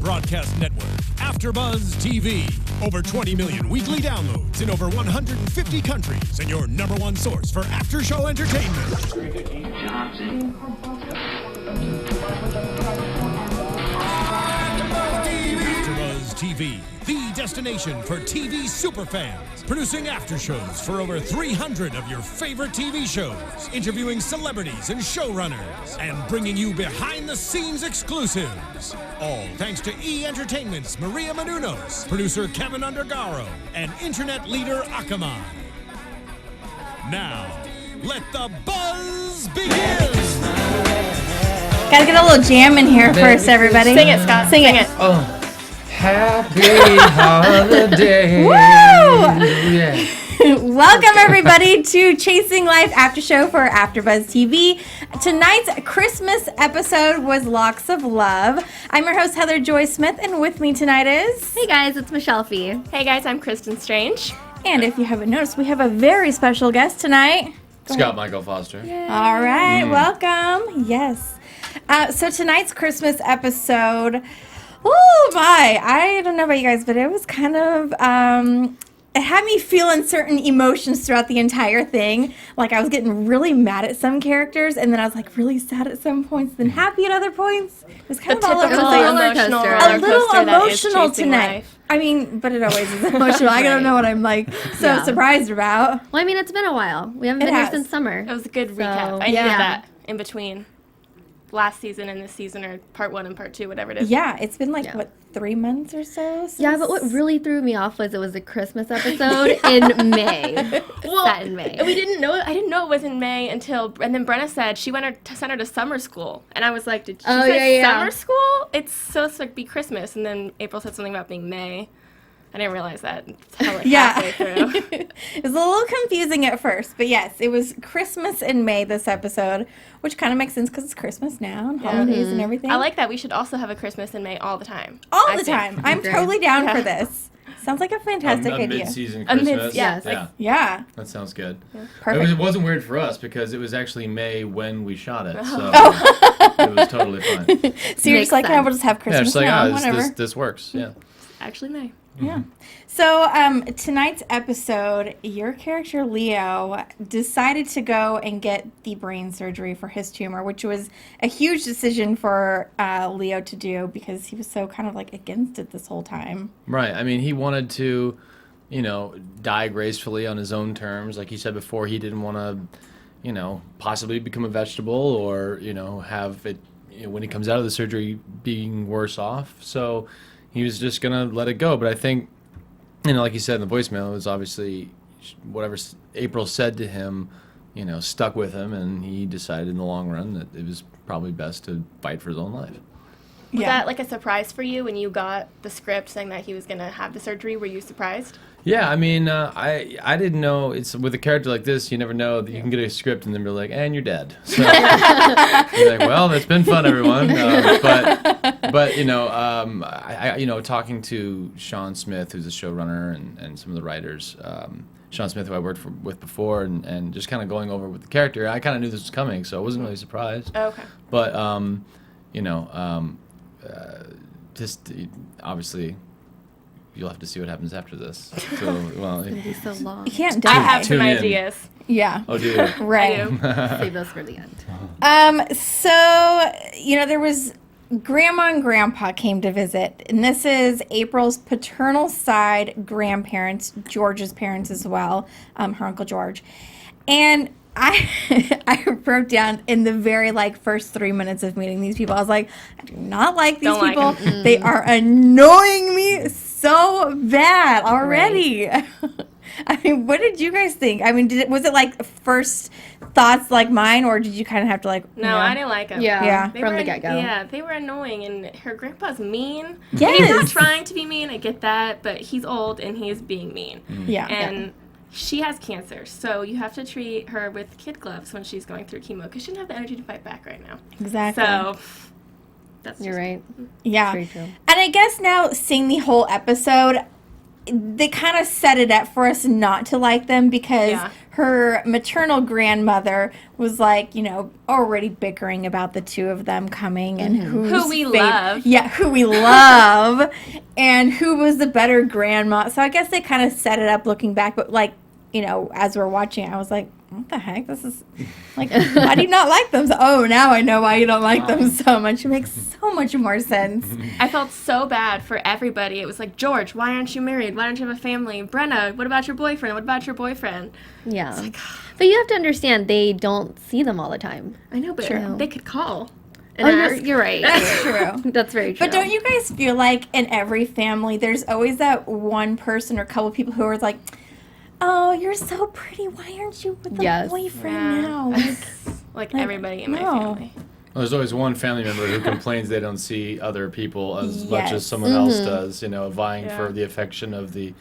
broadcast network, AFTERBUZZ TV. Over 20 million weekly downloads in over 150 countries, and your number one source for after-show entertainment. AFTERBUZZ TV, the destination for TV superfans. Producing after shows for over 300 of your favorite TV shows, interviewing celebrities and showrunners, and bringing you behind-the-scenes exclusives. All thanks to E! Entertainment's Maria Menounos, producer Kevin Undergaro, and internet leader Akamai. Now, let the buzz begin! Gotta get a little jam in here first, everybody. Sing it, Scott. Sing it. Oh. Happy holiday. Woo! Yeah. Welcome, everybody, to Chasing Life After Show for AFTERBUZZ TV. Tonight's Christmas episode was Locks of Love. I'm your host, Heather Joy Smith, and with me tonight is... Hey guys, it's Michelle Fee. Hey guys, I'm Kristin Strange. And if you haven't noticed, we have a very special guest tonight. Scott Michael Foster. Yay. All right, welcome. Yes. So tonight's Christmas episode... Oh my, I don't know about you guys, but it was kind of, it had me feeling certain emotions throughout the entire thing. Like I was getting really mad at some characters, and then I was like really sad at some points, then happy at other points. It was kind of all over the place. A little emotional tonight. Life. I mean, but it always is emotional. I don't know what I'm like surprised about. Well, I mean, it's been a while. We haven't been here since summer. It was a good recap. I needed that in between. Last season and this season, or part 1 and part 2, whatever it is. Yeah, it's been like, what, 3 months or so? Yeah, but what really threw me off was it was a Christmas episode in May. Set in May. And we didn't know it. I didn't know it was in May until, and then Brenna said she sent her to summer school. And I was like, did she say summer school? It's supposed to be Christmas. And then April said something about being May. I didn't realize that until halfway through. It was a little confusing at first, but yes, it was Christmas in May this episode, which kind of makes sense because it's Christmas now and holidays and everything. I like that. We should also have a Christmas in May all the time. All the time. I'm totally down for this. Sounds like a fantastic idea. Mid-season Christmas. Yeah. That sounds good. Yeah. Perfect. It wasn't weird for us because it was actually May when we shot it, so it was totally fine. So you're just like, we'll just have Christmas now, whatever. This works, yeah. Actually May. Yeah. So tonight's episode, your character Leo decided to go and get the brain surgery for his tumor, which was a huge decision for Leo to do because he was so kind of like against it this whole time. Right. I mean, he wanted to, die gracefully on his own terms. Like he said before, he didn't want to, possibly become a vegetable or, have it, when he comes out of the surgery, being worse off. So he was just going to let it go. But I think, like you said in the voicemail, it was obviously whatever April said to him, stuck with him. And he decided in the long run that it was probably best to fight for his own life. Was that like a surprise for you when you got the script saying that he was going to have the surgery? Were you surprised? Yeah, I mean, I didn't know. It's with a character like this, you never know that you can get a script and then be like, and you're dead. So you're like, well, it's been fun, everyone. But talking to Sean Smith, who's a showrunner, and some of the writers, Sean Smith, who I worked with before, and just kind of going over with the character, I kind of knew this was coming, so I wasn't really surprised. Oh, okay. But just obviously. You'll have to see what happens after this. So, well, it's going to be so long. You can't I have some ideas. Yeah. Oh, do you? Right. I do. Save those for the end. So, there was Grandma and Grandpa came to visit, and this is April's paternal side grandparents, George's parents as well, her Uncle George. And I broke down in the very first 3 minutes of meeting these people. I was like, I do not like these people. They are annoying me so bad already. Right. I mean, what did you guys think? I mean, was it first thoughts like mine, or did you kind of have to No, I didn't like them. Yeah. From the get-go. Yeah, they were annoying, and her grandpa's mean. Yes. And he's not trying to be mean. I get that, but he's old and he's being mean. Yeah. And she has cancer, so you have to treat her with kid gloves when she's going through chemo because she doesn't have the energy to fight back right now. Exactly. So that's You're right. Yeah. Very true. And I guess now seeing the whole episode, they kind of set it up for us not to like them because her maternal grandmother was like, already bickering about the two of them coming and who we love. Yeah, who we love and who was the better grandma. So I guess they kind of set it up looking back, but like, as we're watching, I was like, what the heck? This is like, why do you not like them? Oh, now I know why you don't like them so much. It makes so much more sense. I felt so bad for everybody. It was like, George, why aren't you married? Why don't you have a family? Brenna, what about your boyfriend? What about your boyfriend? Yeah. Like, but you have to understand, they don't see them all the time. I know, but they could call. And you're right. That's true. That's very true. But don't you guys feel like in every family, there's always that one person or couple people who are like, oh, you're so pretty. Why aren't you with a boyfriend now? Like everybody in my family. Well, there's always one family member who complains they don't see other people as much as someone else does, vying for the affection of the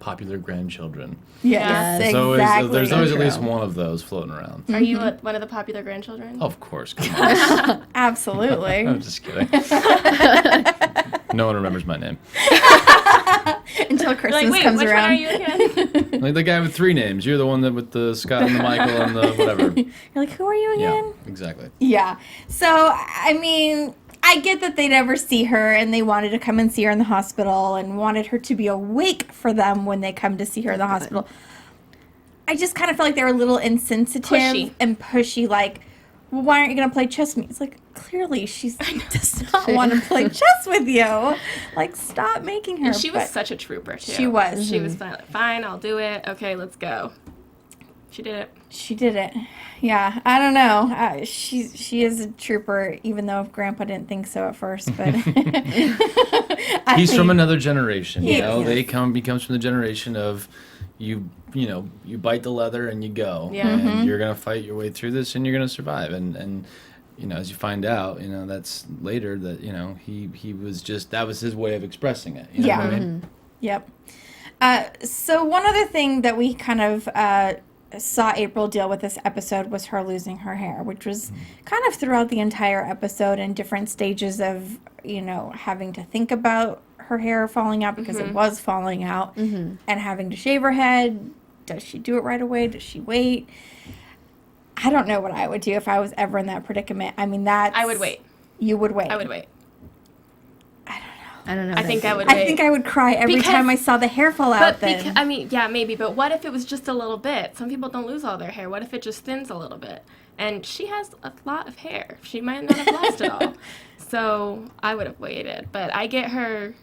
popular grandchildren. Yes, exactly. There's always at least one of those floating around. Are you one of the popular grandchildren? Of course. Come on. Absolutely. I'm just kidding. No one remembers my name. Until Christmas comes which around. One are you again? Like the guy with 3 names. You're the one that with the Scott and the Michael and the whatever. You're like, who are you again? Yeah, exactly. Yeah. So, I mean, I get that they never see her and they wanted to come and see her in the hospital and wanted her to be awake for them when they come to see her in the hospital. I just kind of felt like they were a little insensitive and pushy, like, well, why aren't you going to play chess with me? It's like, clearly she does not want to play chess with you. Like, stop making her. And she was such a trooper, too. She was. She was fine, I'll do it. Okay, let's go. She did it. She did it. Yeah, I don't know. She is a trooper, even though Grandpa didn't think so at first. But he's from another generation. He comes from the generation of you bite the leather and you go. Yeah. And you're gonna fight your way through this and you're gonna survive. And as you find out, that's later that he was just, that was his way of expressing it. You know what I mean? Yep. So one other thing that we kind of saw April deal with this episode was her losing her hair, which was kind of throughout the entire episode in different stages of, having to think about her hair falling out because it was falling out and having to shave her head. Does she do it right away? Does she wait? I don't know what I would do if I was ever in that predicament. I mean, I would wait. You would wait. I would wait. I don't know. I think I would wait. I think I would cry every time I saw the hair fall out then. Maybe, but what if it was just a little bit? Some people don't lose all their hair. What if it just thins a little bit? And she has a lot of hair. She might not have lost it all. So I would have waited. But I get her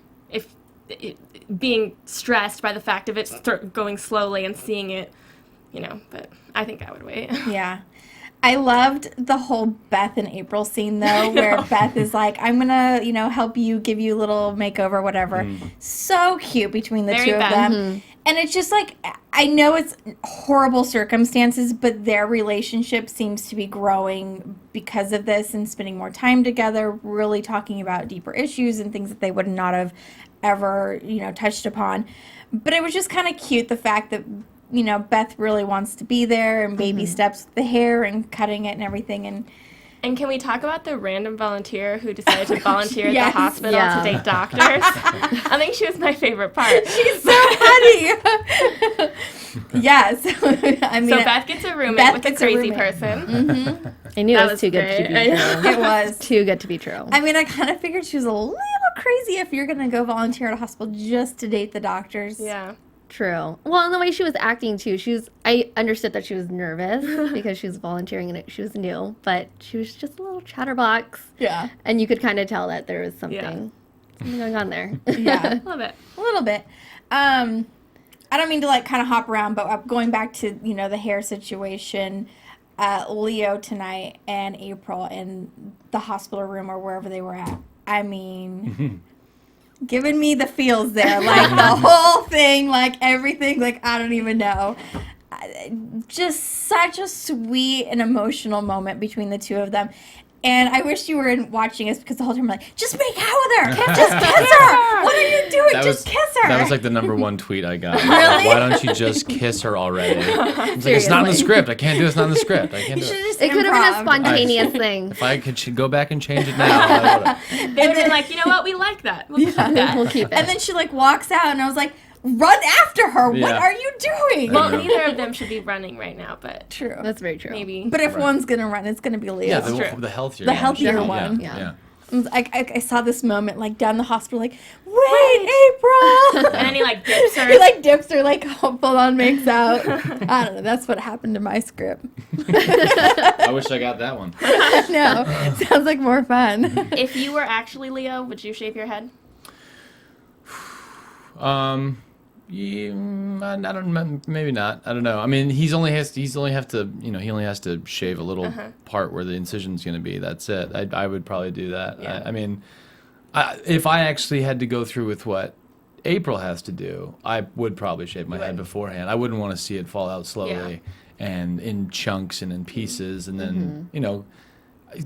being stressed by the fact of it going slowly and seeing it, but I think I would wait. Yeah. I loved the whole Beth and April scene, though, where Beth is like, I'm going to, help you, give you a little makeover, whatever. So cute between the two of them. And it's just like, I know it's horrible circumstances, but their relationship seems to be growing because of this and spending more time together, really talking about deeper issues and things that they would not have ever, touched upon. But it was just kind of cute, the fact that Beth really wants to be there and baby steps with the hair and cutting it and everything. And can we talk about the random volunteer who decided to volunteer at the hospital to date doctors? I think she was my favorite part. She's so funny. Yes. I mean, so Beth gets a roommate with a crazy person. I knew it was too good to be true. It was too good to be true. I mean, I kind of figured she was a little crazy if you're going to go volunteer at a hospital just to date the doctors. Yeah. True. Well, and the way she was acting too, I understood that she was nervous because she was volunteering and she was new, but she was just a little chatterbox. Yeah. And you could kind of tell that there was something going on there. Yeah. A little bit. I don't mean to kind of hop around, but going back to, the hair situation, Leo tonight and April in the hospital room or wherever they were at. I mean, giving me the feels there, the whole thing, everything, I don't even know. Just such a sweet and emotional moment between the two of them. And I wish you were watching us because the whole time I'm like, just make out with her. Just kiss her. What are you doing? Just kiss her. That was the number one tweet I got. Really? Why don't you just kiss her already? It's it's not in the script. I can't do it. It's not in the script. I can't do it. It could have been a spontaneous thing. If I could go back and change it now, they would have been like, you know what? We like that. We'll keep that. We'll keep it. And then she walks out and I was like, run after her. What Yeah. are you doing? Well, neither of them should be running right now, but True. That's very true. maybe. But if one's going to run, it's going to be Leo. Yeah, true. the healthier The one. healthier Yeah, one. Yeah. I saw this moment like down the hospital, like, wait, April. And then he like dips her. He like dips her, like full on makes out. I don't know. That's what happened to my script. I wish I got that one. No, sounds like more fun. If you were actually Leo, would you shave your head? Yeah, I don't. Maybe not. I don't know. I mean, he only has to shave a little part where the incision's going to be. That's it. I would probably do that. Yeah. I mean, if I actually had to go through with what April has to do, I would probably shave my head beforehand. I wouldn't want to see it fall out slowly and in chunks and in pieces, and then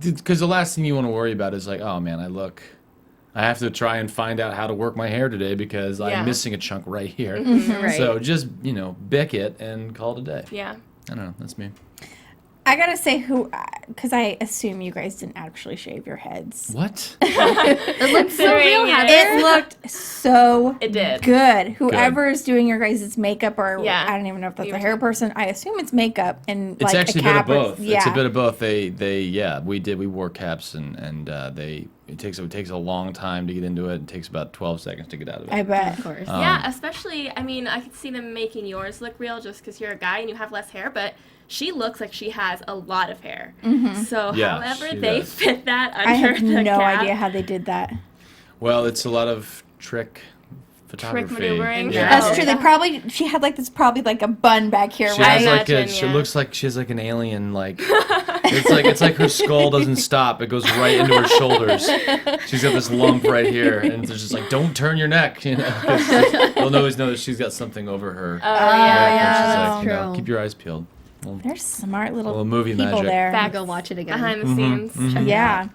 because the last thing you want to worry about is like, oh man, I have to try and find out how to work my hair today because I'm missing a chunk right here. Right. So just, bick it and call it a day. Yeah. I don't know. That's me. I gotta say because I assume you guys didn't actually shave your heads. What? It looks so real, Considering Heather. It looked so It did. good. Whoever is doing your guys' makeup, or Yeah. I don't even know if that's You a were hair talking- person. I assume it's makeup and It's like actually a a bit cap. of both. Yeah. It's a bit of both. We wore caps and it takes a long time to get into it. It takes about 12 seconds to get out of it. I bet. Of course. Yeah, especially, I mean, I could see them making yours look real just because you're a guy and you have less hair, but she looks like she has a lot of hair. So Yeah, however she they does. fit that under I have the no cap, idea how they did that. Well, it's a lot of trick photography. maneuvering. Yeah. That's true. She had like a bun back here, She right? has like imagine, she yeah. looks like she has like an alien like it's like her skull doesn't stop. It goes right into her shoulders. She's got this lump right here, and it's just like, don't turn your neck. 'Cause they'll always know that she's got something over her. Oh, neck, yeah. and she's that's like, true. keep your eyes peeled. They're smart little movie people magic. there. Back Go watch it again. behind the scenes. Check it Yeah.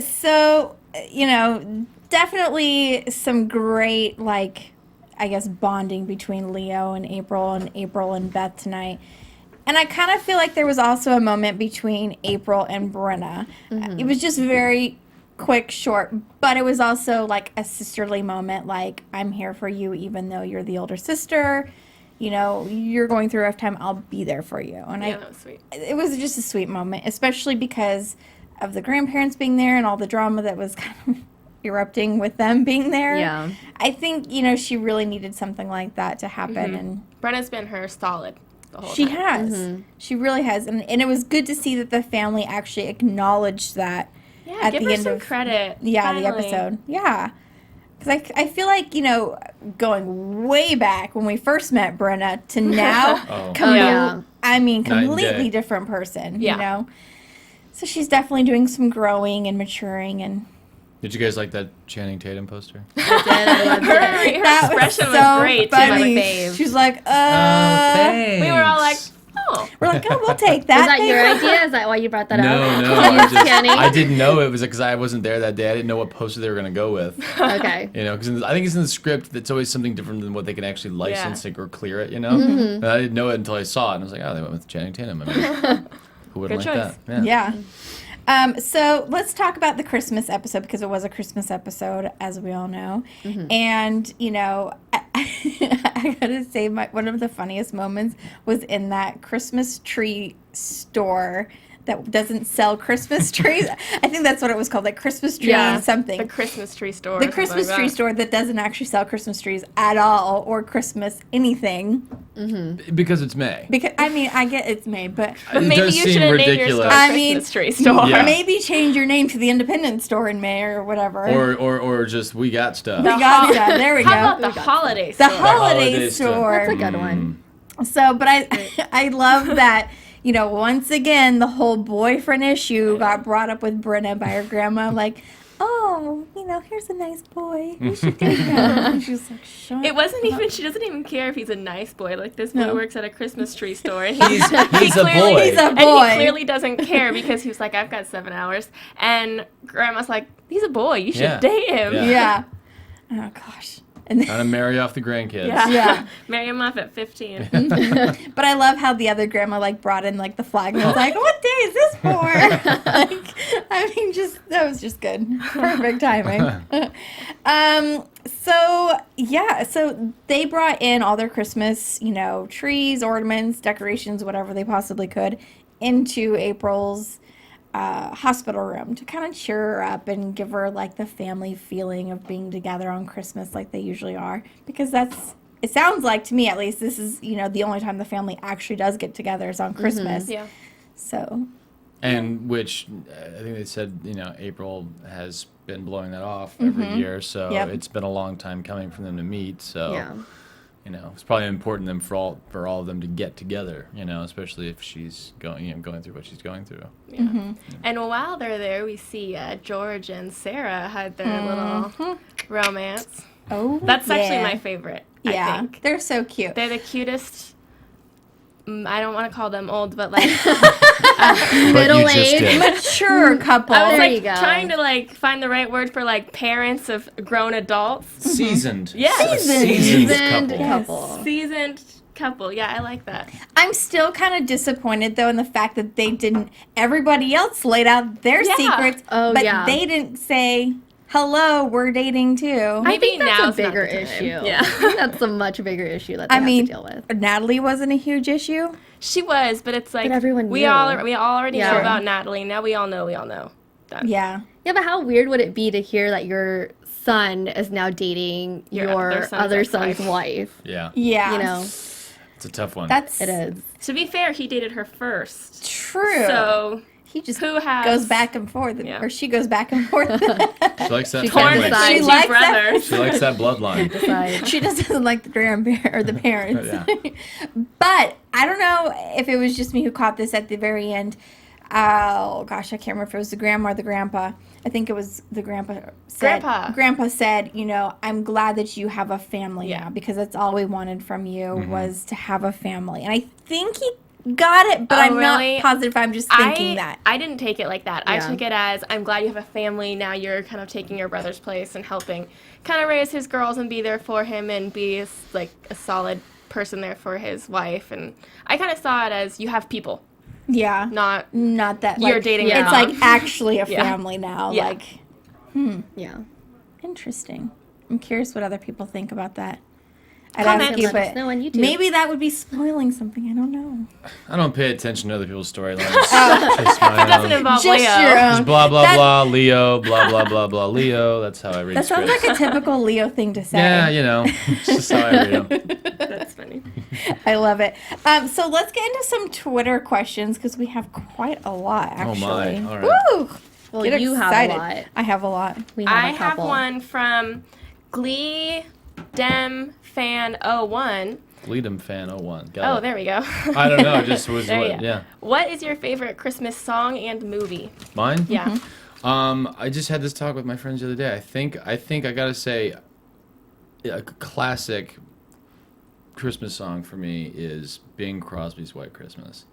So, definitely some great, I guess, bonding between Leo and April and Beth tonight. And I kind of feel like there was also a moment between April and Brenna. It was just very quick, short, but it was also like a sisterly moment, like, I'm here for you even though you're the older sister. You're going through a rough time, I'll be there for you. And Yeah, that was sweet. it was just a sweet moment, especially because of the grandparents being there and all the drama that was kind of erupting with them being there. Yeah. I think, she really needed something like that to happen. And Brenna's been her solid the whole she time. has. She really has. And it was good to see that the family actually acknowledged that Yeah, at give the her end some of credit. the finally. episode. Yeah. Because I feel like, going way back when we first met Brenna to now, Oh. Yeah. completely day. different person, Yeah. So she's definitely doing some growing and maturing. And Did you guys like that Channing Tatum poster? I did. I loved Her, it. her that expression was, so great, too. funny. My fave. She's like, Thanks. We were all like, oh. we're like, oh, we'll take that. Was that your Thanks. idea? Is that why you brought that up? No. I didn't know it was because I wasn't there that day. I didn't know what poster they were going to go with. Okay. Because I think it's in the script that's always something different than what they can actually license or clear it, Mm-hmm. And I didn't know it until I saw it, and I was like, oh, they went with Channing Tatum. I mean, who wouldn't Good like choice. that? Yeah. So let's talk about the Christmas episode because it was a Christmas episode, as we all know. And, I gotta say, one of the funniest moments was in that Christmas tree store that doesn't sell Christmas trees. I think that's what it was called, like Christmas tree something. The Christmas tree store. The or something Christmas like tree that. store that doesn't actually sell Christmas trees at all or Christmas anything. Because it's May. Because, I get it's May, but But It maybe does you seem should have named your ridiculous. store I mean, Christmas tree store. Yeah. maybe change your name to the Independent Store in May or whatever. Or just we got stuff. We got that. There we go. How about the holiday The store? holiday holiday store. store. That's a good one. So, but I love that, once again, the whole boyfriend issue got brought up with Brenna by her grandma. Like, oh, here's a nice boy. We should date him. And she's like, shut It wasn't up. even, she doesn't even care if he's a nice boy. Like, this boy No. works at a Christmas tree store. And He's a boy. He's a And boy. he clearly doesn't care because he was like, I've got 7 hours. And grandma's like, he's a boy. You should Yeah. date him. Yeah. Yeah. Oh, gosh. And Trying to marry off the grandkids. Yeah. Marry him off at 15. But I love how the other grandma like brought in like the flag and was like, "What day is this for?" Like, I mean, that was just good, perfect timing. So they brought in all their Christmas, trees, ornaments, decorations, whatever they possibly could, into April's hospital room to kind of cheer her up and give her like the family feeling of being together on Christmas like they usually are, because it sounds like, to me at least, this is the only time the family actually does get together is on Christmas. Yeah. So And which I think they said, April has been blowing that off every year, so it's been a long time coming for them to meet. So it's probably important them for all of them to get together, especially if she's going through what she's going through. Yeah. And while they're there, we see George and Sara had their little romance. Oh, that's actually my favorite. I think they're so cute. They're the cutest. I don't want to call them old, but like middle-aged, mature couple. I was There you like go. trying to like find the right word for like parents of grown adults. Seasoned. Yeah. Seasoned couple. Seasoned couple. Yeah, I like that. I'm still kind of disappointed though in the fact that they didn't. Everybody else laid out their secrets, but they didn't say, "Hello, we're dating too." Maybe I think that's now's a not bigger the time. issue. Yeah. I think that's a much bigger issue that they have to deal with. Natalie wasn't a huge issue. She was, but it's like But everyone we knew. all already know Yeah. about Natalie. Now we all know that. Yeah. Yeah, but how weird would it be to hear that your son is now dating your other son's wife? Yeah. Yeah. It's a tough one. It is. To be fair, he dated her first. True. So he just goes back and forth, or she goes back and forth. She likes that torn family. between She two likes brothers. She likes that bloodline. Decide. She just doesn't like the grandparent or the parents. Yeah. But I don't know if it was just me who caught this at the very end. Oh gosh, I can't remember if it was the grandma or the grandpa. I think it was the grandpa. Grandpa said, "I'm glad that you have a family now, because that's all we wanted from you was to have a family." And I think he got it, but I'm not positive. I'm just thinking that. I didn't take it like that. Yeah. I took it as, I'm glad you have a family. Now you're kind of taking your brother's place and helping kind of raise his girls and be there for him and be like a solid person there for his wife. And I kind of saw it as, you have people. Yeah. Not that you're dating your It's mom. like actually a family now. Yeah. Like, Yeah. interesting. I'm curious what other people think about that. I'd Comment. ask you, Let us but know on YouTube. maybe that would be spoiling something. I don't know. I don't pay attention to other people's storylines. Just my It doesn't own. involve Just Leo. your own. Just blah blah blah Leo, blah blah blah blah Leo. That's how I read That sounds scripts. like a typical Leo thing to say. Yeah, it's just how I read them. That's funny. I love it. So let's get into some Twitter questions because we have quite a lot, actually. Oh, my. All right. Woo! Well, Get you excited. have a lot. I have a lot. We have I a have couple. one from Glee Dem Fan 01. Lead fan 01. Got Oh, it. there we go. I don't know. It just was There what, you go. yeah. What is your favorite Christmas song and movie? Mine? Yeah. I just had this talk with my friends the other day. I think I gotta say, a classic Christmas song for me is Bing Crosby's White Christmas.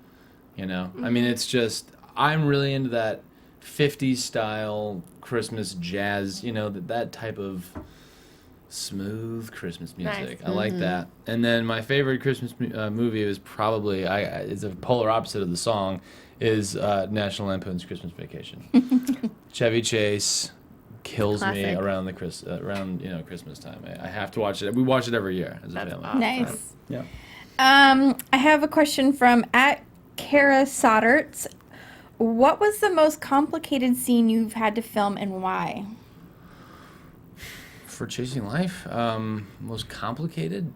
I mean, it's just, I'm really into that 50s style Christmas jazz, that type of smooth Christmas music. Nice. I like that. And then my favorite Christmas movie is probably, it's a polar opposite of the song, is National Lampoon's Christmas Vacation. Chevy Chase kills me Classic. around Christmas time. I have to watch it. We watch it every year as a That's family. awesome. Nice. Yeah. I have a question from @Kara Soderts. What was the most complicated scene you've had to film and why? For Chasing Life, most complicated?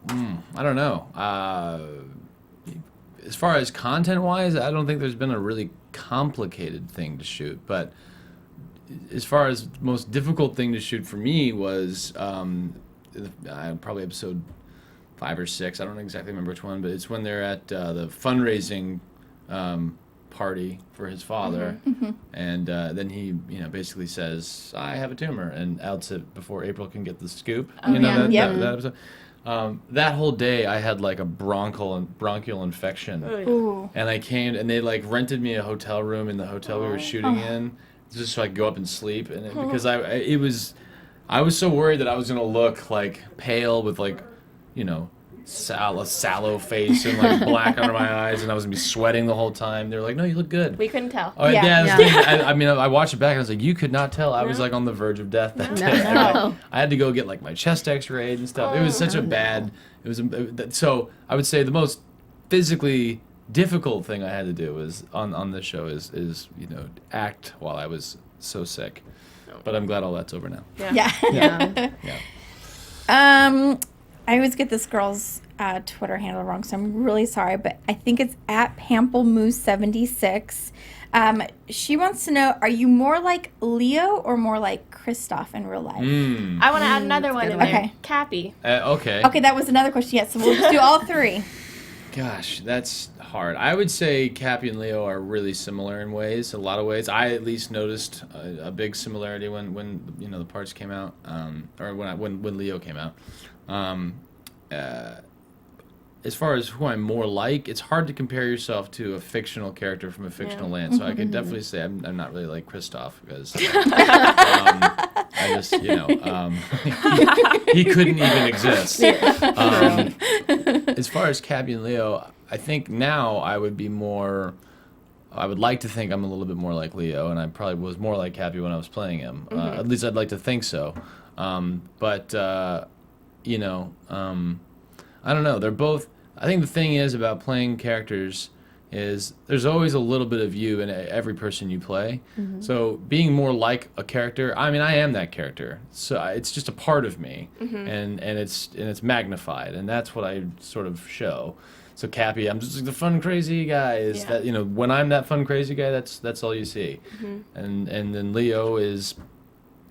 I don't know. As far as content-wise, I don't think there's been a really complicated thing to shoot. But as far as most difficult thing to shoot for me was probably episode 5 or 6. I don't exactly remember which one, but it's when they're at the fundraising party for his father, and then he basically says, "I have a tumor," and outs it before April can get the scoop. That episode. That whole day I had like a bronchial infection. Ooh. And I came, and they like rented me a hotel room in the hotel we were shooting in, just so I could go up and sleep. And because it was I was so worried that I was gonna look like pale with like, you know, sallow face and like black under my eyes, and I was gonna be sweating the whole time. They were like, "No, you look good." We couldn't tell. Oh I mean, I watched it back and I was like, "You could not tell." I was like on the verge of death that day. I had to go get like my chest X-rayed and stuff. It was such a bad. It was so. I would say the most physically difficult thing I had to do was on this show is you know, act while I was so sick. But I'm glad all that's over now. Yeah. I always get this girl's Twitter handle wrong, so I'm really sorry, but I think it's at Pamplemousse76. She wants to know, are you more like Leo or more like Christoph in real life? I want to add another one in there. Okay. Cappy. Okay. Okay, that was another question. Yes, so we'll just do all three. Gosh, that's hard. I would say Cappy and Leo are really similar in ways, a lot of ways. I at least noticed a big similarity when you know the parts came out, or when Leo came out. As far as who I'm more like, it's hard to compare yourself to a fictional character from a fictional land. So I could definitely say I'm not really like Christoph because I just, you know, he couldn't even exist. As far as Cappy and Leo, I think now I would like to think I'm a little bit more like Leo, and I probably was more like Cappy when I was playing him. At least I'd like to think so. But you know, I don't know. They're both. I think the thing is about playing characters is there's always a little bit of you in every person you play. So being more like a character, I mean, I am that character. So it's just a part of me, and it's magnified, and that's what I sort of show. So Cappy, I'm just like the fun, crazy guy. Is that, you know, when I'm that fun, crazy guy, that's all you see. And then Leo is,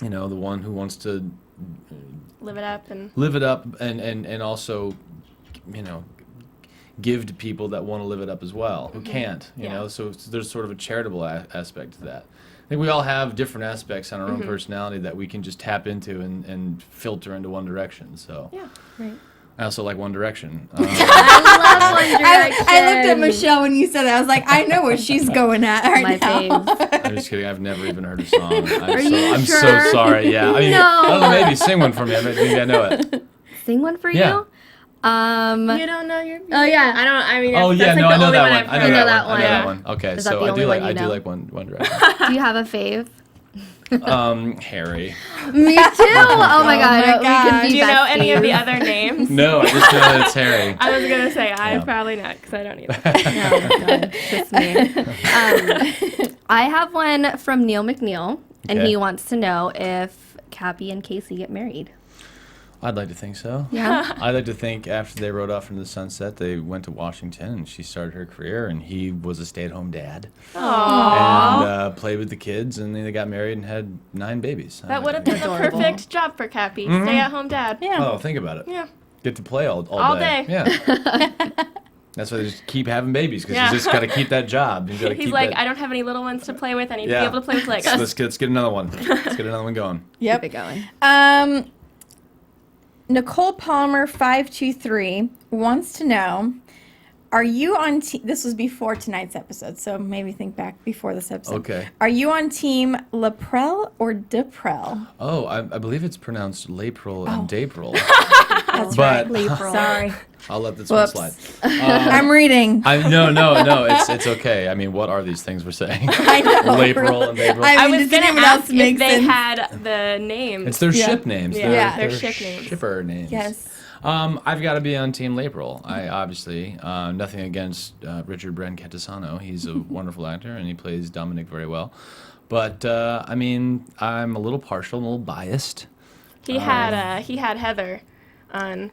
you know, the one who wants to Live it up and also, you know, give to people that want to live it up as well, who can't, you know, so there's sort of a charitable aspect to that. I think we all have different aspects on our own personality that we can just tap into and filter into one direction, so. Yeah, right. I also like One Direction. I love One Direction. I looked at Michelle when you said that. I was like, I know where she's going at right now. I'm just kidding. I've never even heard a song. I'm so sorry. Yeah. I mean, No. I don't know. Maybe sing one for me. Maybe I know it. Sing one for Yeah. you? You don't know your. Oh yeah. I mean. Oh yeah, that's no, like I the know only that one one. I've I heard. know that one. I know that one. Okay, Is that so the I only do one like you know? One Direction. Do you have a fave? Harry. Me too. Oh my god. God. We could be Do you know besties. any of the other names? No, I just know that it's Harry. I was gonna say I Yeah. probably not because I don't either. Oh god, just me. I have one from Neil McNeil, and Okay. he wants to know if Cathy and Casey get married. I'd like to think so. Yeah. I'd like to think after they rode off into the sunset, they went to Washington and she started her career, and he was a stay-at-home dad. And played with the kids, and then they got married and had 9 babies. That would have been the perfect job for Cappy. Stay-at-home dad. Yeah. Oh, think about it. Yeah. Get to play all day. Yeah. That's why they just keep having babies, because Yeah. you just got to keep that job. You gotta He's keep like, that. I don't have any little ones to play with. I need to Yeah. be able to play with Legos. Let's get another one. Let's get another one going. Yep. Keep it going. Nicole Palmer 523 wants to know, are you on this was before tonight's episode, so maybe think back before this episode. Okay. Are you on team Leprel or Deprel? Oh, I believe it's pronounced Lapril and Dapril. That's But- right. Sorry. I'll let this one Whoops. slide. I'm reading. No. It's okay. I mean, what are these things we're saying? I know. Lapril and Dapril. I I mean, was does gonna anyone ask else if make they sense? had the names. It's their Yeah. ship names. Yeah, their ship names. Shipper names. Yes. I've got to be on Team Lapril. I obviously, nothing against Richard Bren Cantisano. He's a wonderful actor, and he plays Dominic very well. But, I mean, I'm a little partial, I'm a little biased. He had Heather on.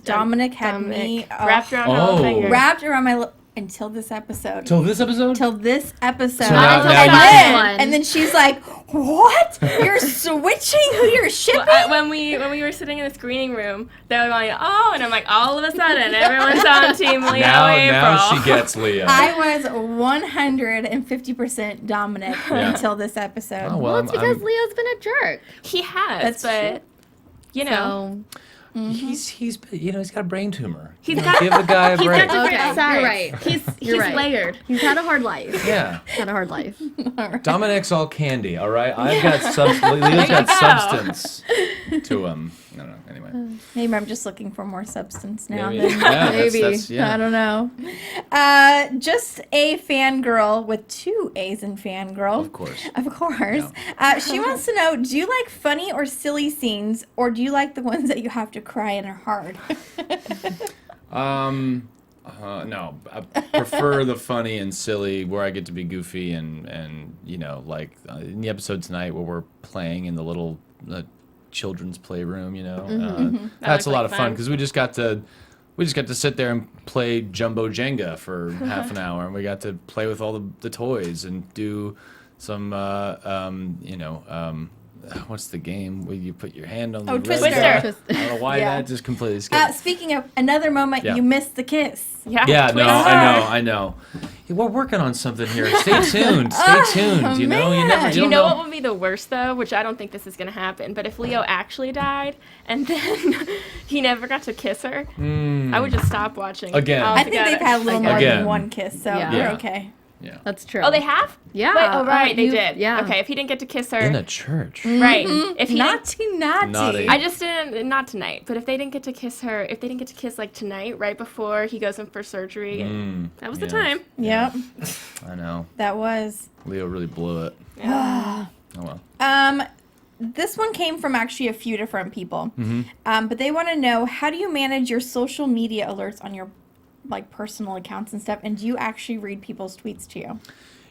Dominic had me wrapped around her Oh. little finger. wrapped around my until this episode. Till this episode? Till this episode. So now Until you the and, last then, one. and then she's like, "What? You're switching who you're shipping?" When we were sitting in the screening room, they were going, "Oh," and I'm like, all of a sudden, everyone's on Team Leo now April. she gets Leo. I was 150% Dominic Yeah. until this episode. Oh, Well, it's because Leo's been a jerk. He has, That's but you know, So he's got a brain tumor. He's got give the guy a break. He's got different Okay, sides. you're right. He's right. layered. He's had a hard life. Yeah. Had a hard life. Dominic's all candy, all right? I've got Leo's got substance to him. I don't know. Anyway. Maybe I'm just looking for more substance now. Maybe. Than Yeah, maybe. that's I don't know. Just a fangirl with 2 A's in fangirl. Of course. Of course. She wants to know, do you like funny or silly scenes, or do you like the ones that you have to cry and are hard? No, I prefer the funny and silly where I get to be goofy and like in the episode tonight where we're playing in the little children's playroom, that's a lot of fun because we just got to sit there and play Jumbo Jenga for half an hour, and we got to play with all the toys and do some what's the game where you put your hand on the red Twister. guy? I don't know why that just completely skipped. Speaking of another moment, you missed the kiss. Yeah, Twister. no, I know. Yeah, we're working on something here. Stay tuned. Stay tuned. You know, you never. Do you know what would be the worst though? Which I don't think this is gonna happen. But if Leo actually died and then he never got to kiss her, I would just stop watching. Again. I think they've had a little more Again. than one kiss, so we're okay. Yeah. That's true. Oh, they have? Yeah. Wait, oh, right, they did. Yeah. Okay, if he didn't get to kiss her. In a church. Right. If he Naughty. Naughty. I just didn't, not tonight, but if they didn't get to kiss her, if they didn't get to kiss like tonight, right before he goes in for surgery, that was the time. Yep. I know. That was. Leo really blew it. Oh well. This one came from actually a few different people, but they want to know, how do you manage your social media alerts on your personal accounts and stuff, and do you actually read people's tweets to you?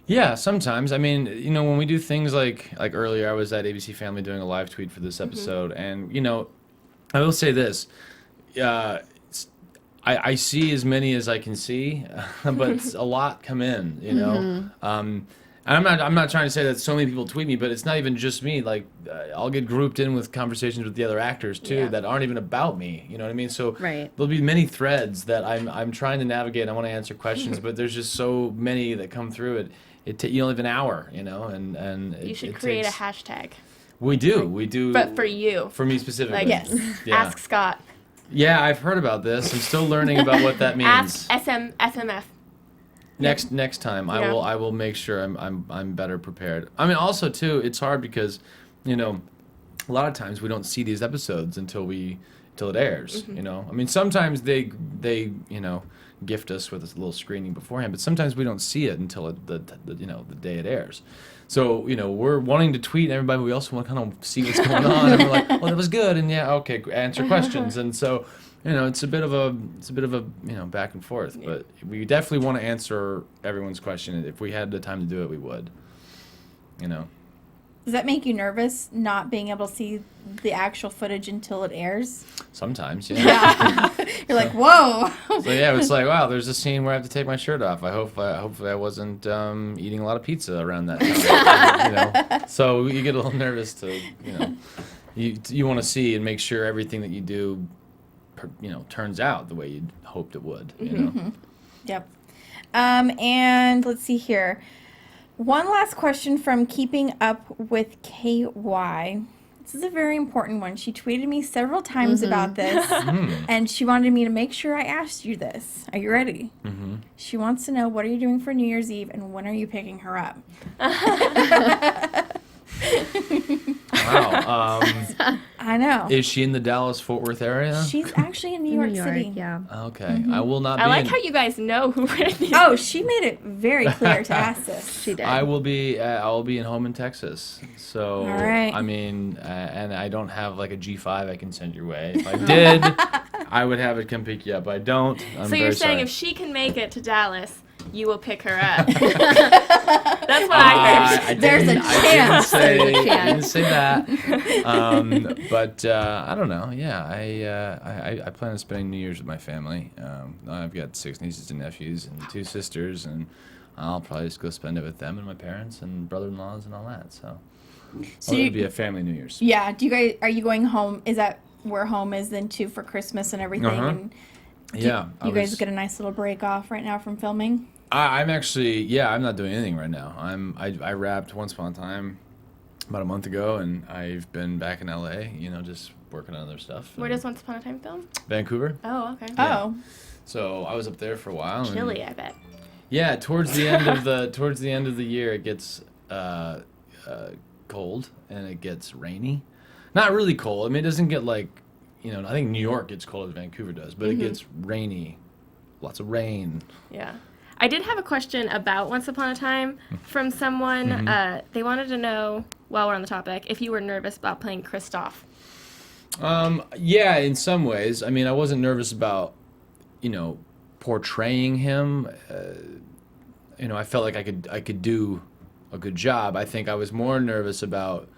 Yeah, sometimes. I mean, when we do things like earlier, I was at ABC Family doing a live tweet for this episode, and I will say this: I see as many as I can see, but a lot come in. And I'm not trying to say that so many people tweet me, but it's not even just me. Like, I'll get grouped in with conversations with the other actors too that aren't even about me. You know what I mean? So there'll be many threads that I'm trying to navigate. I want to answer questions, but there's just so many that come through it. You only have an hour, and You should create a hashtag. We do. But for you. For me specifically. Like, yes. Yeah. Ask Scott. Yeah, I've heard about this. I'm still learning about what that means. Ask SMF. Next time, I will make sure I'm better prepared. I mean, also too, it's hard because, a lot of times we don't see these episodes until it airs. I mean, sometimes they gift us with a little screening beforehand, but sometimes we don't see it until the day it airs. So we're wanting to tweet everybody, but we also want to kind of see what's going on, and we're like, well, that was good, and okay, answer questions, and so. It's a bit of a back and forth, but we definitely want to answer everyone's question. If we had the time to do it, we would. Does that make you nervous, not being able to see the actual footage until it airs? Sometimes, yeah. You're like, whoa. So it's like, wow, there's a scene where I have to take my shirt off. Hopefully I wasn't eating a lot of pizza around that time. So you get a little nervous to, you want to see and make sure everything that you do turns out the way you hoped it would. Yep. And let's see here. One last question from Keeping Up with KY. This is a very important one. She tweeted me several times about this, and she wanted me to make sure I asked you this. Are you ready? She wants to know, what are you doing for New Year's Eve, and when are you picking her up? Wow. I know. Is she in the Dallas-Fort Worth area? She's actually in New York City. Yeah. Okay. I will not be. I like how you guys know who it is. Oh, she made it very clear to ask this. She did. I will be in home in Texas. So, all right. I mean, and I don't have like a G5 I can send your way. If I did, I would have it come pick you up. I don't. So you're saying if she can make it to Dallas, you will pick her up. That's what I heard. There's a chance. I didn't say that. But I don't know. Yeah, I plan on spending New Year's with my family. I've got 6 nieces and nephews and 2 sisters, and I'll probably just go spend it with them and my parents and brother-in-laws and all that. So it'll be a family New Year's. Yeah. Are you going home? Is that where home is then too for Christmas and everything? And yeah. You guys get a nice little break off right now from filming? I'm actually, I'm not doing anything right now. I wrapped Once Upon a Time about a month ago, and I've been back in LA, just working on other stuff. Where does Once Upon a Time film? Vancouver. Oh, okay. Yeah. Oh. So I was up there for a while. Chilly, And, I bet. yeah, towards the end of the year, it gets cold and it gets rainy. Not really cold. I mean, it doesn't get like, I think New York gets cold as Vancouver does, but it gets rainy. Lots of rain. Yeah. I did have a question about Once Upon a Time from someone. They wanted to know, while we're on the topic, if you were nervous about playing Christoph. Yeah, in some ways. I mean, I wasn't nervous about, portraying him. I felt like I could do a good job. I think I was more nervous about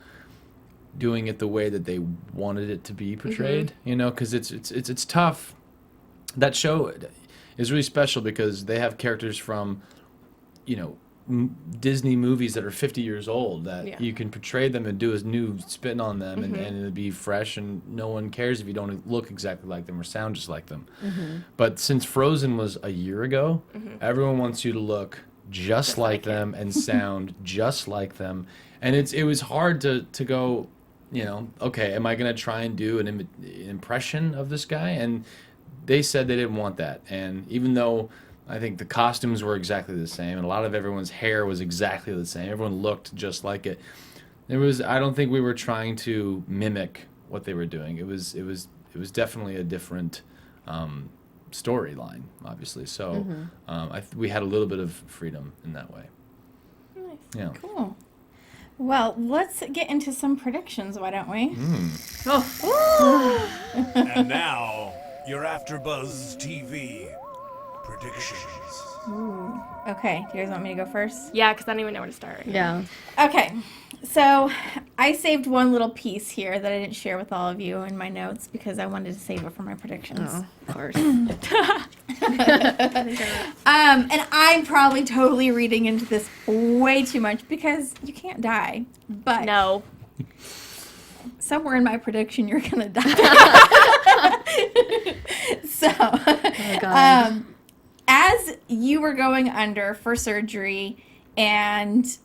doing it the way that they wanted it to be portrayed. Because it's tough. That show is really special because they have characters from, Disney movies that are 50 years old that you can portray them and do a new spin on them and it'll be fresh and no one cares if you don't look exactly like them or sound just like them. But since Frozen was a year ago, everyone wants you to look just like them and sound just like them. And it was hard to go, okay, am I going to try and do an impression of this guy? And they said they didn't want that. And even though I think the costumes were exactly the same, and a lot of everyone's hair was exactly the same. Everyone looked just like it. I don't think we were trying to mimic what they were doing. It was definitely a different storyline, obviously. So we had a little bit of freedom in that way. Nice. Yeah. Cool. Well, let's get into some predictions, why don't we? And now, your AfterBuzz TV predictions. Ooh. Okay, do you guys want me to go first? Yeah, because I don't even know where to start. Yeah. Okay, so I saved one little piece here that I didn't share with all of you in my notes because I wanted to save it for my predictions. Oh, of course. And I'm probably totally reading into this way too much because you can't die. But No. somewhere in my prediction, you're gonna die. So, Oh, God. as you were going under for surgery and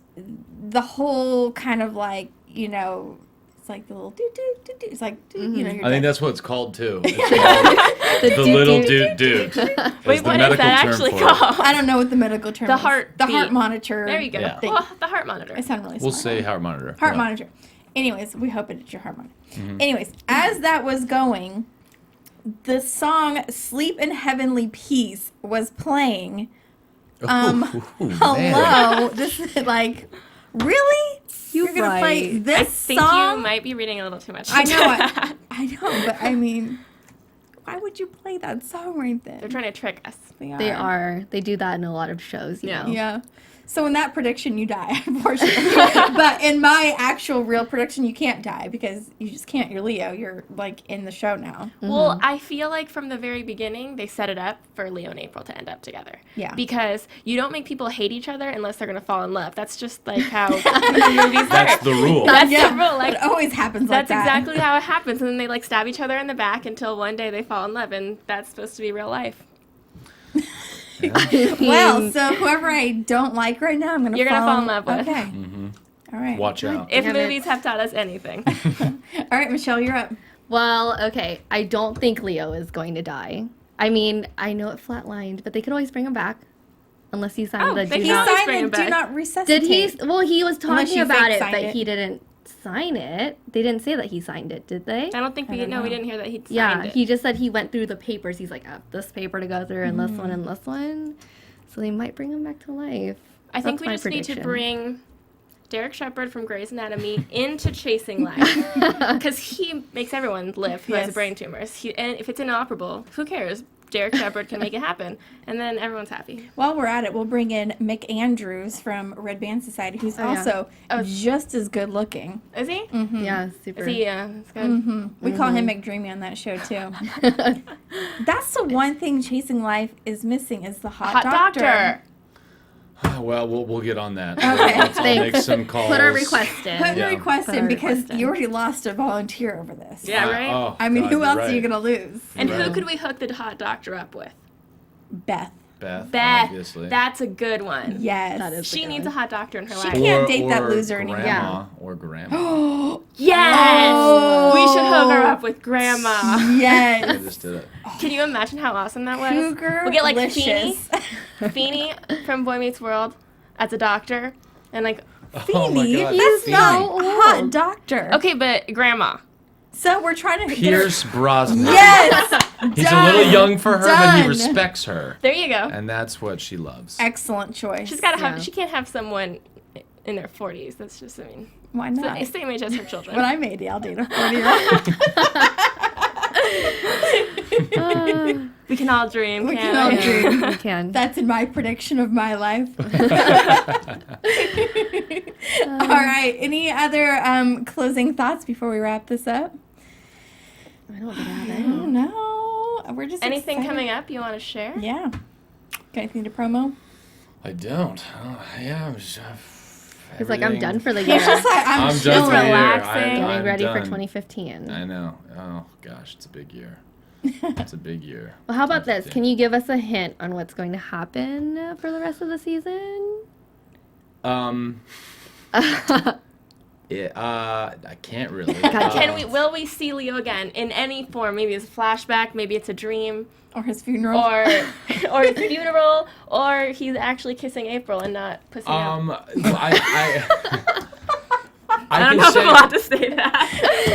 the whole kind of like, it's like the little doo-doo-doo-doo. It's like, you're I think that's what it's called too. It's The called the little doot. Wait, what is that actually called? I don't know what the medical term The is. heart The beat. heart monitor. There you go. Yeah. thing. Oh, the heart monitor. I sound really We'll smart. say heart monitor. Heart Yeah. monitor. Anyways, we hope it's your heart monitor. Anyways, as that was going, the song "Sleep in Heavenly Peace" was playing. Ooh, man. Hello, this is like, really? You're gonna play this I think song? you might be reading a little too much. I know, I know, but I mean, why would you play that song right then? They're trying to trick us. They are. They do that in a lot of shows, you know. Yeah. So in that prediction, you die, unfortunately. But in my actual real prediction, you can't die because you just can't. You're Leo. You're like in the show now. Well, I feel like from the very beginning, they set it up for Leo and April to end up together. Yeah. Because you don't make people hate each other unless they're going to fall in love. That's just like how the movies That's work. the rule. That's Yeah, the rule. Like, it always happens like that's that. exactly how it happens. And then they like stab each other in the back until one day they fall in love. And that's supposed to be real life. Well, so whoever I don't like right now, I'm gonna You're gonna fall in love with. Okay. All right. Watch out. If Damn it. movies have taught us anything. All right, Michelle, you're up. Well, okay. I don't think Leo is going to die. I mean, I know it flatlined, but they could always bring him back. Unless he signed the they do He can not. always bring signed him the do back. not resuscitate. Did he? Well, he was Unless talking you about fake it, signed but it. he didn't sign it. They didn't say that he signed it, did they? I don't think we don't know. we didn't hear that he'd signed Yeah, it. he just said he went through the papers. He's like, I have this paper to go through and this one and this one. So they might bring him back to life. I think That's we my just need to prediction. bring Derek Shepherd from Grey's Anatomy into Chasing Life. Because he makes everyone live who has a Yes. brain tumor. And if it's inoperable, who cares? Derek Shepherd can make it happen. And then everyone's happy. While we're at it, we'll bring in Mick Andrews from Red Band Society, who's Oh, yeah. also just as good looking. Is he? Yeah, super. Is he? It's good. We call him McDreamy on that show too. That's the one thing Chasing Life is missing is the hot, doctor. Well, we'll get on that. Okay. I'll make Thanks. some calls. Put a request in. Put Yeah. a request Put in a because request in. you already lost a volunteer over this. Yeah, right? Oh, I mean, God, who you're else right. are you gonna lose? And who Right. could we hook the hot doctor up with? Beth. Beth, Beth. obviously. That's a good one. Yes. That is She the needs good a hot doctor in her She life. can't date that loser grandma, anymore. Yeah. Or grandma. Yes! Oh. We should hook her up with Grandma. I Yes. just did it. Can you imagine how awesome that was? Cougar We'll get like licious. Feeny from Boy Meets World as a doctor. And like, Oh my God. That's Feeny. not a hot doctor. okay, but Grandma. So we're trying to Pierce Brosnan. Yes. He's Done. a little young for her, but he Done. respects her. There you go. And that's what she loves. Excellent choice. She's got to have, Yeah. she can't have someone in their 40s. That's just, I mean, Why it's not? the same age as her children. When I'm 80, I'll date a 40-year-old. We can all dream. We can't can all we? dream. You can. That's in my prediction of my life. All right. Any other closing thoughts before we wrap this up? I don't think I have I any. don't know. We're just Anything excited. coming up you want to share? Yeah. Got anything to promo? I don't. Yeah, I'm just, He's like, I'm everything- done for the year. He's just like, I'm I'm chilling. done for the year. relaxing. Getting I'm ready for done. 2015. I know. Oh gosh, it's a big year. It's a big year. Well, how about this? Can you give us a hint on what's going to happen for the rest of the season? I can't really. Will we see Leo again in any form? Maybe it's a flashback, maybe it's a dream, Or his funeral. or his funeral, or he's actually kissing April and not pussy out. I I don't can know if say I'm allowed to say that.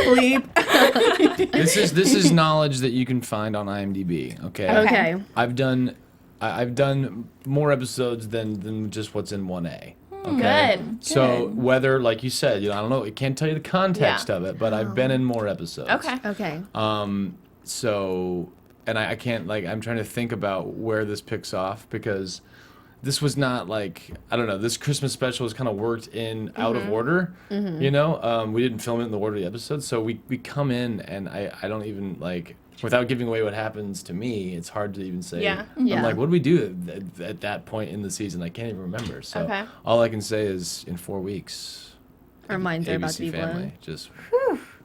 Bleep. this is knowledge that you can find on IMDb. Okay. Okay. I've done more episodes than just what's in 1A. Okay. Good. So whether, like you said, I don't know, it can't tell you the context of it, but I've been in more episodes. Okay. Okay. So, and I can't, like, I'm trying to think about where this picks off, because this was not like, I don't know, this Christmas special was kind of worked in out of order, you know? We didn't film it in the order of the episodes, so we come in and I don't even, like, without giving away what happens to me, it's hard to even say. Yeah. Yeah. I'm like, what do we do at that point in the season? I can't even remember. So Okay. all I can say is in 4 weeks, Our minds are about to ABC be Family, blown. just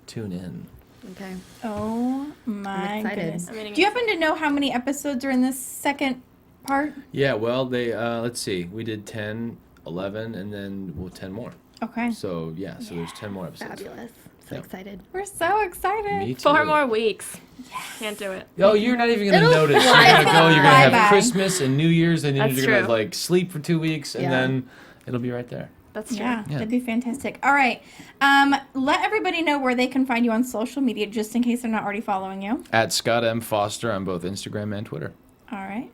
tune in. Okay. Oh my I'm excited. goodness. I'm getting Do you happen to know how many episodes are in this second part? Yeah, well, they let's see, we did 10, 11, and then 10 more. Okay. So yeah, so there's 10 more episodes. Fabulous. So Yep. excited. We're so excited. Me too. 4 more weeks. Can't do it. Oh, you're not even gonna It'll notice. You're fly gonna by. go. You're gonna Fly have by. Christmas and New Year's, and then That's you're gonna true. like sleep for 2 weeks, and Yeah. then it'll be right there. That's true. Yeah, Yeah. that'd be fantastic. All right. Let everybody know where they can find you on social media, just in case they're not already following you. At Scott M. Foster on both Instagram and Twitter. All right.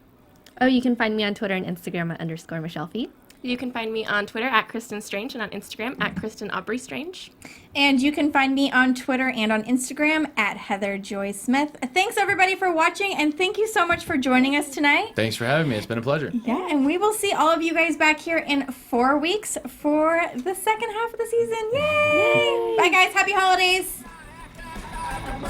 Oh, you can find me on Twitter and Instagram at _MichelleFee. You can find me on Twitter at Kristin Strange and on Instagram at Kristin Aubrey Strange. And you can find me on Twitter and on Instagram at Heather Joy Smith. Thanks everybody for watching, and thank you so much for joining us tonight. Thanks for having me. It's been a pleasure. Yeah, and we will see all of you guys back here in 4 weeks for the second half of the season. Yay! Bye guys, happy holidays.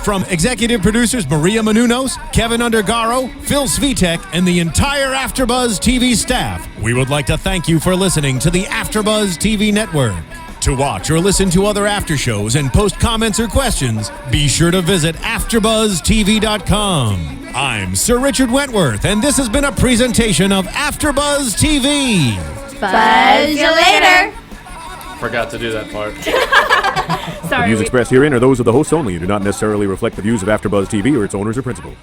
From executive producers Maria Menounos, Kevin Undergaro, Phil Svitek, and the entire AfterBuzz TV staff, we would like to thank you for listening to the AfterBuzz TV network. To watch or listen to other after shows and post comments or questions, be sure to visit AfterBuzzTV.com. I'm Sir Richard Wentworth, and this has been a presentation of AfterBuzz TV. Buzz you later. Forgot to do that part. The Sorry. views expressed herein are those of the hosts only and do not necessarily reflect the views of AfterBuzz TV or its owners or principals.